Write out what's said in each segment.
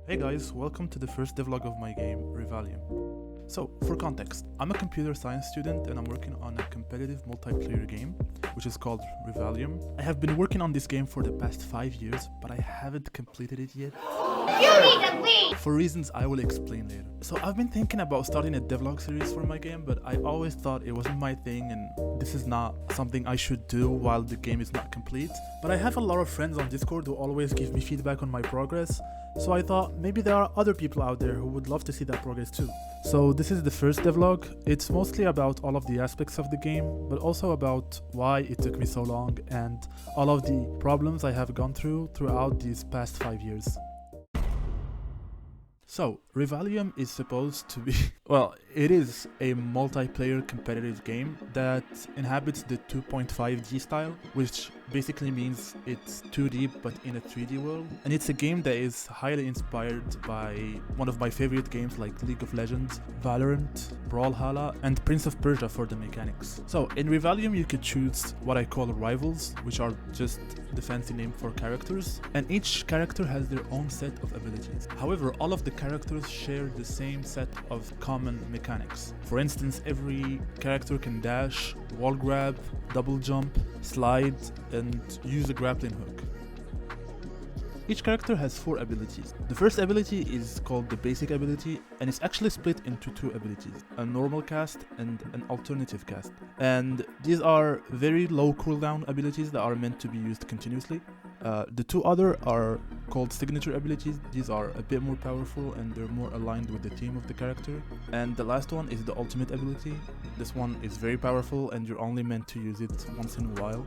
Hey guys, welcome to the first devlog of my game, Revalium. So, for context, I'm a computer science student and I'm working on a competitive multiplayer game, which is called Revalium. I have been working on this game for the past 5 years, but I haven't completed it yet. You need to leave! For reasons I will explain later. So I've been thinking about starting a devlog series for my game, but I always thought it wasn't my thing and this is not something I should do while the game is not complete. But I have a lot of friends on Discord who always give me feedback on my progress, so I thought maybe there are other people out there who would love to see that progress too. So this is the first devlog. It's mostly about all of the aspects of the game, but also about why it took me so long and all of the problems I have gone through throughout these past 5 years. So, Revalium is supposed to be, well, it is a multiplayer competitive game that inhabits the 2.5D style, which basically means it's 2D but in a 3D world. And it's a game that is highly inspired by one of my favorite games like League of Legends, Valorant, Brawlhalla, and Prince of Persia for the mechanics. So, in Revalium you could choose what I call rivals, which are just the fancy name for characters, and each character has their own set of abilities. However, all of the characters share the same set of common mechanics. For instance, every character can dash, wall grab, double jump, slide, and use a grappling hook. Each character has 4 abilities. The first ability is called the basic ability, and it's actually split into 2 abilities, a normal cast and an alternative cast. And these are very low cooldown abilities that are meant to be used continuously. The 2 other are called signature abilities. These are a bit more powerful and they're more aligned with the theme of the character. And the last one is the ultimate ability. This one is very powerful and you're only meant to use it once in a while.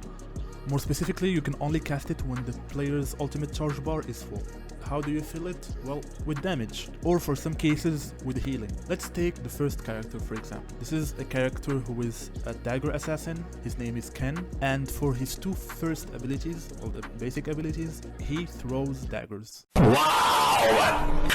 More specifically, you can only cast it when the player's ultimate charge bar is full. How do you fill it? Well, with damage, or for some cases, with healing. Let's take the first character for example. This is a character who is a dagger assassin. His name is Ken, and for his 2 first abilities, or the basic abilities, he throws daggers. Wow!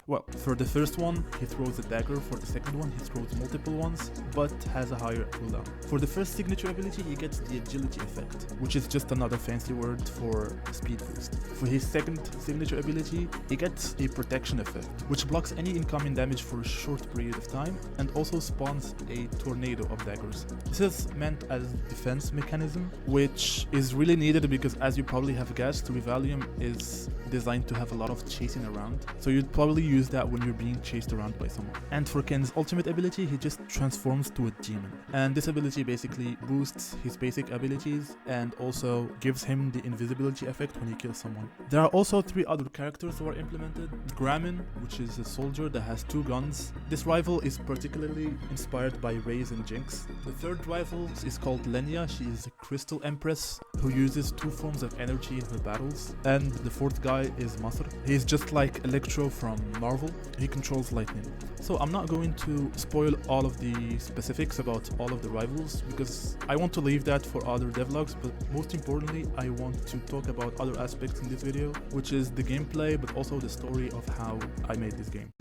Well, for the first one, he throws a dagger. For the second one, he throws multiple ones, but has a higher cooldown. For the first signature ability, he gets the agility effect, which is just another fancy word for speed boost. For his second signature ability, he gets a protection effect, which blocks any incoming damage for a short period of time, and also spawns a tornado of daggers. This is meant as a defense mechanism, which is really needed because, as you probably have guessed, Revalium is designed to have a lot of chasing around, so you'd probably use that when you're being chased around by someone. And for Ken's ultimate ability, he just transforms to a demon, and this ability basically boosts his basic abilities and also gives him the invisibility effect when he kills someone. There are also 3 other characters who are implemented. Gramin, which is a soldier that has 2 guns. This rival is particularly inspired by Raze and Jinx. The third rival is called Lenya. She is a crystal empress who uses 2 forms of energy in her battles. And the fourth guy is Masr. He's just like Electro from Marvel. He controls lightning. So I'm not going to spoil all of the specifics about all of the rivals because I want to leave that for other devlogs, but most importantly I want to talk about other aspects in this video, which is the gameplay but also the story of how I made this game.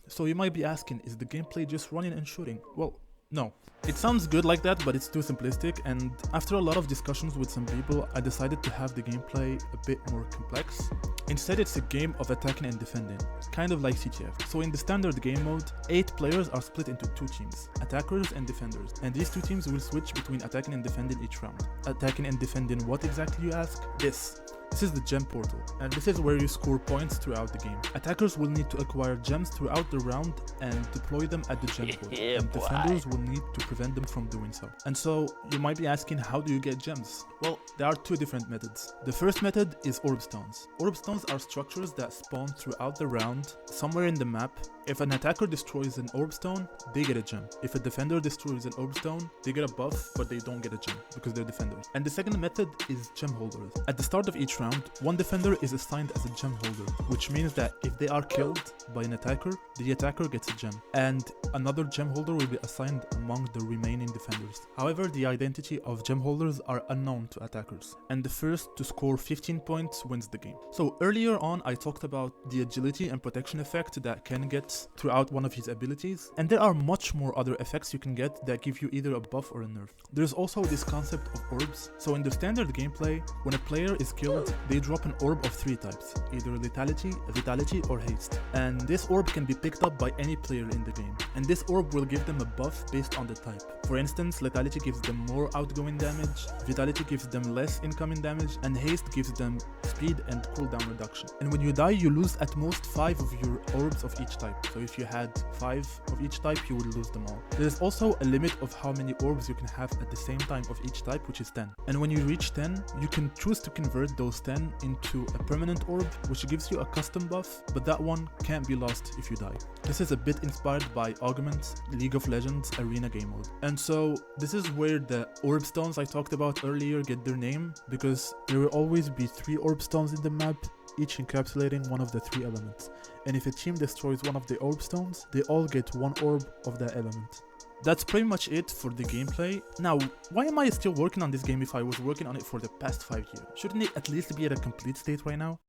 So you might be asking, is the gameplay just running and shooting? Well, no. It sounds good like that, but it's too simplistic, and after a lot of discussions with some people, I decided to have the gameplay a bit more complex. Instead, it's a game of attacking and defending, kind of like CTF. So in the standard game mode, 8 players are split into 2 teams, attackers and defenders, and these 2 teams will switch between attacking and defending each round. Attacking and defending what exactly, you ask? This is the gem portal, and this is where you score points throughout the game. Attackers will need to acquire gems throughout the round and deploy them at the gem portal, and defenders will need to prevent them from doing so. And so, you might be asking, how do you get gems? Well, there are 2 different methods. The first method is orb stones. Orb stones are structures that spawn throughout the round, somewhere in the map. If an attacker destroys an orb stone, they get a gem. If a defender destroys an orb stone, they get a buff, but they don't get a gem because they're defenders. And the second method is gem holders. At the start of each round, one defender is assigned as a gem holder, which means that if they are killed by an attacker, the attacker gets a gem, and another gem holder will be assigned among the remaining defenders. However, the identity of gem holders are unknown to attackers, and the first to score 15 points wins the game. So earlier on, I talked about the agility and protection effect that Ken gets throughout one of his abilities, and there are much more other effects you can get that give you either a buff or a nerf. There's also this concept of orbs. So in the standard gameplay, when a player is killed they drop an orb of 3 types, either lethality, vitality, or haste. And this orb can be picked up by any player in the game. And this orb will give them a buff based on the type. For instance, lethality gives them more outgoing damage, vitality gives them less incoming damage, and haste gives them speed and cooldown reduction. And when you die, you lose at most 5 of your orbs of each type. So if you had 5 of each type, you would lose them all. There's also a limit of how many orbs you can have at the same time of each type, which is 10. And when you reach 10, you can choose to convert those 10 into a permanent orb, which gives you a custom buff, but that one can't be lost if you die. This is a bit inspired by Augment's League of Legends Arena game mode. And so this is where the orb stones I talked about earlier get their name, because there will always be 3 orb stones in the map, each encapsulating one of the 3 elements. And if a team destroys one of the orb stones, they all get 1 orb of that element. That's pretty much it for the gameplay. Now, why am I still working on this game if I was working on it for the past 5 years? Shouldn't it at least be at a complete state right now?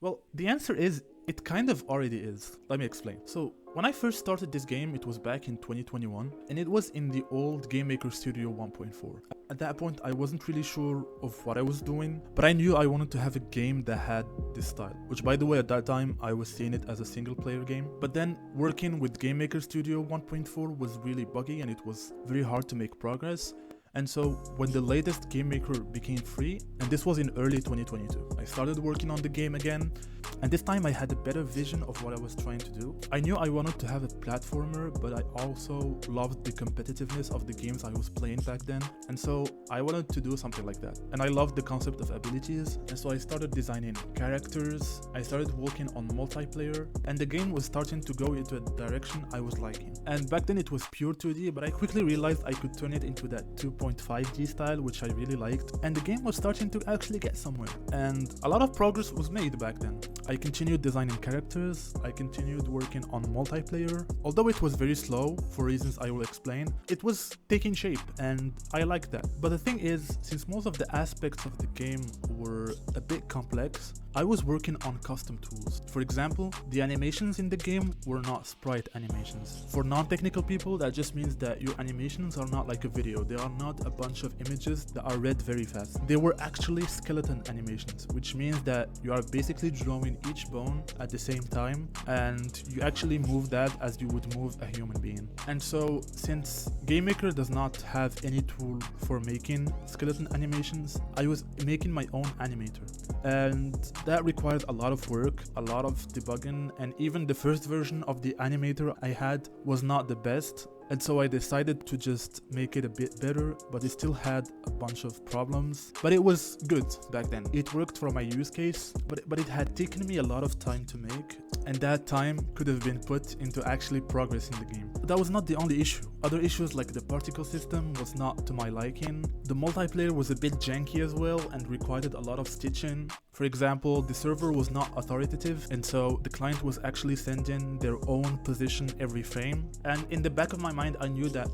Well, the answer is, it kind of already is. Let me explain. So, when I first started this game, it was back in 2021, and it was in the old Game Maker Studio 1.4. At that point, I wasn't really sure of what I was doing, but I knew I wanted to have a game that had this style, which by the way, at that time, I was seeing it as a single player game. But then, working with Game Maker Studio 1.4 was really buggy, and it was very hard to make progress. And so when the latest Game Maker became free, and this was in early 2022, I started working on the game again, and this time I had a better vision of what I was trying to do. I knew I wanted to have a platformer, but I also loved the competitiveness of the games I was playing back then, and so I wanted to do something like that. And I loved the concept of abilities, and so I started designing characters, I started working on multiplayer, and the game was starting to go into a direction I was liking. And back then it was pure 2D, but I quickly realized I could turn it into that 2.5D style, which I really liked, and the game was starting to actually get somewhere. And a lot of progress was made back then. I continued designing characters, I continued working on multiplayer. Although it was very slow, for reasons I will explain, it was taking shape, and I liked that. But the thing is, since most of the aspects of the game were a bit complex, I was working on custom tools. For example, the animations in the game were not sprite animations. For non-technical people, that just means that your animations are not like a video. They are not a bunch of images that are read very fast. They were actually skeleton animations, which means that you are basically drawing each bone at the same time, and you actually move that as you would move a human being. And so, since Game Maker does not have any tool for making skeleton animations, I was making my own animator. And that required a lot of work, a lot of debugging, and even the first version of the animator I had was not the best. And so I decided to just make it a bit better, but it still had a bunch of problems. But it was good back then. It worked for my use case, but it had taken me a lot of time to make, and that time could have been put into actually progressing the game. But that was not the only issue. Other issues like the particle system was not to my liking. The multiplayer was a bit janky as well and required a lot of stitching. For example, the server was not authoritative, and so the client was actually sending their own position every frame. And in the back of my mind, I knew that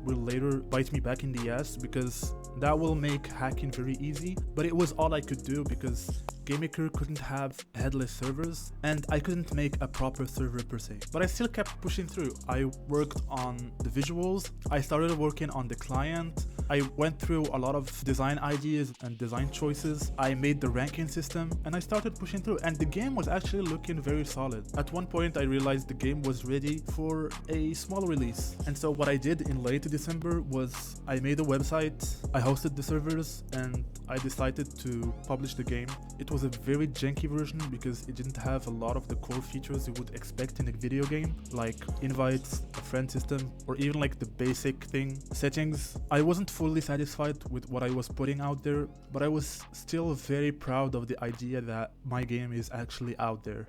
will later bite me back in the ass, because that will make hacking very easy. But it was all I could do because Game Maker couldn't have headless servers, and I couldn't make a proper server per se. But I still kept pushing through. I worked on the visuals, I started working on the client, I went through a lot of design ideas and design choices, I made the ranking system, and I started pushing through, and the game was actually looking very solid. At one point I realized the game was ready for a small release, and so what I did in late December was I made a website, I hosted the servers, and I decided to publish the game. It was a very janky version because it didn't have a lot of the core features you would expect in a video game, like invites, a friend system, or even like the basic thing, settings. I wasn't fully satisfied with what I was putting out there, but I was still very proud of the idea that my game is actually out there.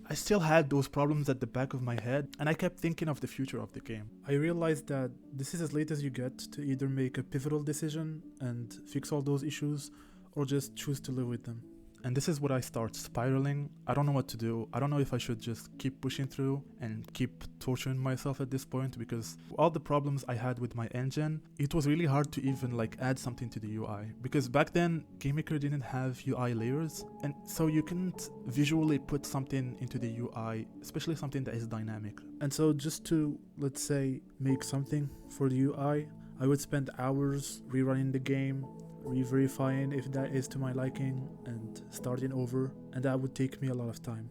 I still had those problems at the back of my head, and I kept thinking of the future of the game. I realized that this is as late as you get to either make a pivotal decision and fix all those issues, or just choose to live with them. And this is where I start spiraling. I don't know what to do. I don't know if I should just keep pushing through and keep torturing myself at this point, because all the problems I had with my engine, it was really hard to even like add something to the UI. Because back then, Game Maker didn't have UI layers, and so you couldn't visually put something into the UI, especially something that is dynamic. And so just to, let's say, make something for the UI, I would spend hours rerunning the game, re-verifying if that is to my liking, and starting over, and that would take me a lot of time.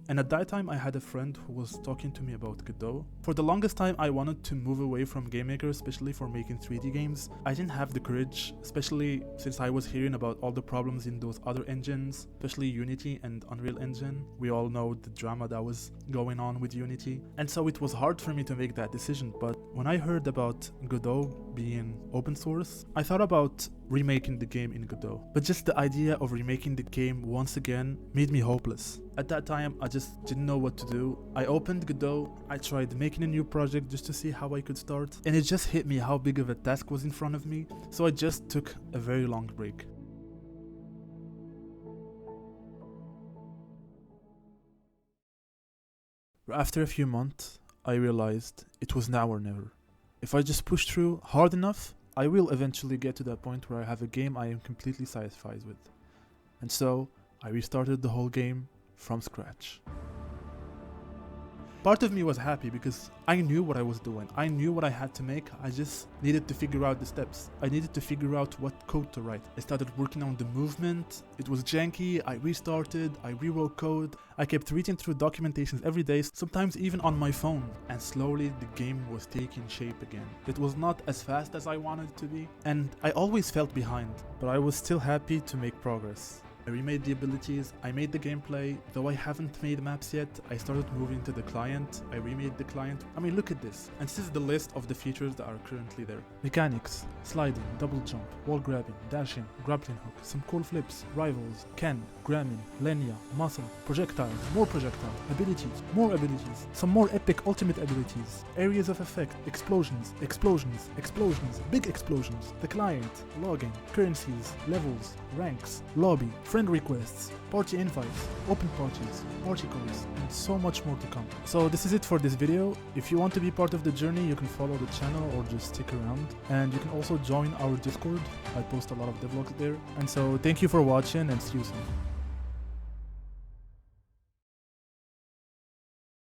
And at that time I had a friend who was talking to me about Godot. For the longest time I wanted to move away from Game Maker, especially for making 3D games. I didn't have the courage, especially since I was hearing about all the problems in those other engines, especially Unity and Unreal Engine. We all know the drama that was going on with Unity. And so it was hard for me to make that decision, but when I heard about Godot being open source, I thought about remaking the game in Godot. But just the idea of remaking the game once again made me hopeless. At that time, I just didn't know what to do. I opened Godot, I tried making a new project just to see how I could start, and it just hit me how big of a task was in front of me, so I just took a very long break. After a few months, I realized it was now or never. If I just push through hard enough, I will eventually get to that point where I have a game I am completely satisfied with. And so, I restarted the whole game from scratch. Part of me was happy because I knew what I was doing. I knew what I had to make. I just needed to figure out the steps. I needed to figure out what code to write. I started working on the movement. It was janky. I restarted. I rewrote code. I kept reading through documentations every day, sometimes even on my phone. And slowly the game was taking shape again. It was not as fast as I wanted it to be. And I always felt behind, but I was still happy to make progress. I remade the abilities, I made the gameplay. Though I haven't made maps yet, I started moving to the client, I remade the client. I mean, look at this. And this is the list of the features that are currently there. Mechanics, sliding, double jump, wall grabbing, dashing, grappling hook, some cool flips, rivals, Ken, Grammin, Lenya, muscle, projectiles, more projectiles, abilities, more abilities, some more epic ultimate abilities, areas of effect, explosions, explosions, explosions, big explosions, the client, logging, currencies, levels, ranks, lobby, friend requests, party invites, open parties, party codes, and so much more to come. So this is it for this video. If you want to be part of the journey, you can follow the channel or just stick around. And you can also join our Discord. I post a lot of devlogs there. And so thank you for watching and see you soon.